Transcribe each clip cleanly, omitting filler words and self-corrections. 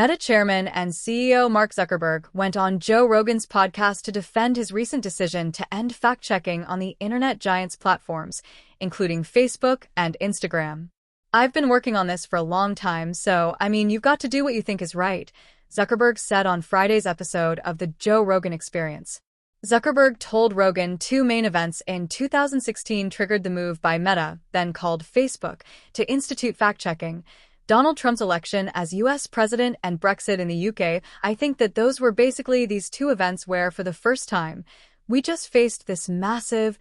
Meta chairman and CEO Mark Zuckerberg went on Joe Rogan's podcast to defend his recent decision to end fact-checking on the internet giant's platforms, including Facebook and Instagram. "I've been working on this for a long time, so, you've got to do what you think is right," Zuckerberg said on Friday's episode of The Joe Rogan Experience. Zuckerberg told Rogan two main events in 2016 triggered the move by Meta, then called Facebook, to institute fact-checking. Donald Trump's election as U.S. president and Brexit in the UK, I think that those were basically these two events where, for the first time, we just faced this massive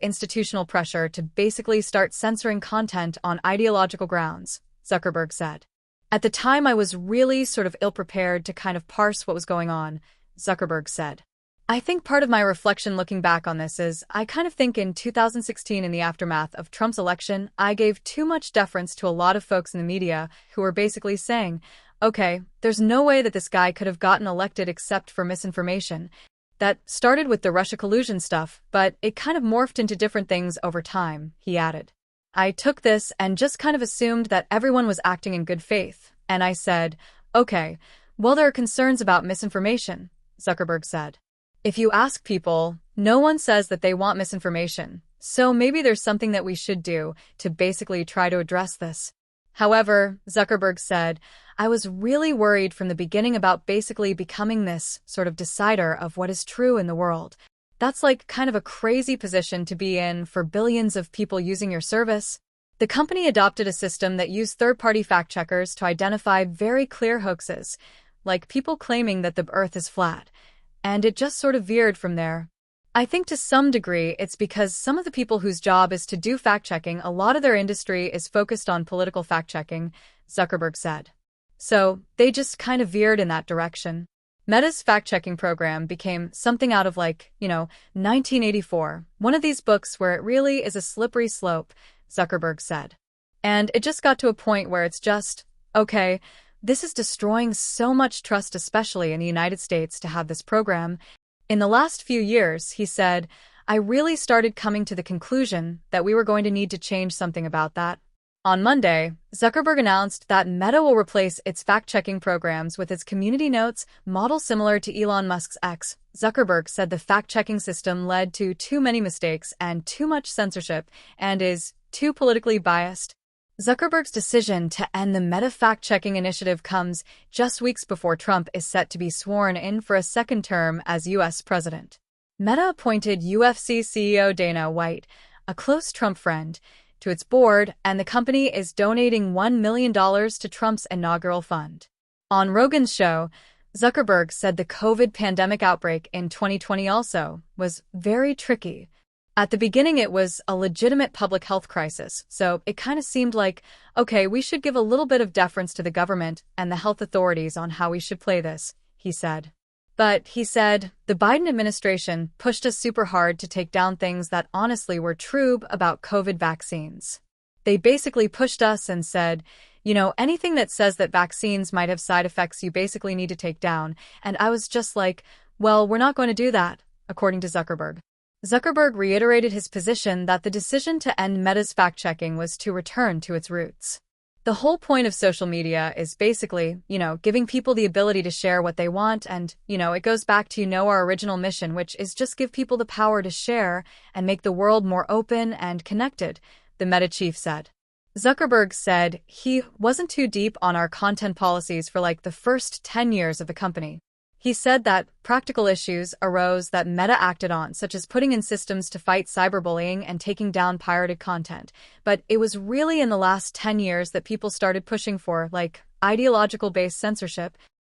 institutional pressure to basically start censoring content on ideological grounds, Zuckerberg said. "At the time, I was really sort of ill-prepared to kind of parse what was going on," Zuckerberg said. "I think part of my reflection looking back on this is I kind of think in 2016, in the aftermath of Trump's election, I gave too much deference to a lot of folks in the media who were basically saying, okay, there's no way that this guy could have gotten elected except for misinformation. That started with the Russia collusion stuff, but it kind of morphed into different things over time," he added. "I took this and just kind of assumed that everyone was acting in good faith, and I said, okay, well, there are concerns about misinformation," Zuckerberg said. "If you ask people, no one says that they want misinformation, so maybe there's something that we should do to basically try to address this." However, Zuckerberg said, "I was really worried from the beginning about basically becoming this sort of decider of what is true in the world. That's like kind of a crazy position to be in for billions of people using your service." The company adopted a system that used third-party fact-checkers to identify very clear hoaxes, like people claiming that the Earth is flat. And it just sort of veered from there. "I think to some degree it's because some of the people whose job is to do fact-checking, a lot of their industry is focused on political fact-checking," Zuckerberg said. "So they just kind of veered in that direction." Meta's fact-checking program became something out of 1984, one of these books where it really is a slippery slope, Zuckerberg said. "And it just got to a point where it's just, okay, this is destroying so much trust, especially in the United States, to have this program. In the last few years," he said, "I really started coming to the conclusion that we were going to need to change something about that." On Monday, Zuckerberg announced that Meta will replace its fact-checking programs with its Community Notes model similar to Elon Musk's X. Zuckerberg said the fact-checking system led to too many mistakes and too much censorship and is too politically biased. Zuckerberg's decision to end the Meta fact-checking initiative comes just weeks before Trump is set to be sworn in for a second term as U.S. president. Meta appointed UFC CEO Dana White, a close Trump friend, to its board, and the company is donating $1 million to Trump's inaugural fund. On Rogan's show, Zuckerberg said the COVID pandemic outbreak in 2020 also was very tricky. At the beginning, it was a legitimate public health crisis, so it kind of seemed like, okay, we should give a little bit of deference to the government and the health authorities on how we should play this, he said. But, he said, the Biden administration pushed us super hard to take down things that honestly were true about COVID vaccines. They basically pushed us and said, anything that says that vaccines might have side effects you basically need to take down, and I was just like, well, we're not going to do that, according to Zuckerberg. Zuckerberg reiterated his position that the decision to end Meta's fact-checking was to return to its roots. The whole point of social media is basically, giving people the ability to share what they want, and, it goes back to, our original mission, which is just give people the power to share and make the world more open and connected, the Meta chief said. Zuckerberg said he wasn't too deep on our content policies for the first 10 years of the company. He said that practical issues arose that Meta acted on, such as putting in systems to fight cyberbullying and taking down pirated content. But it was really in the last 10 years that people started pushing for, ideological-based censorship,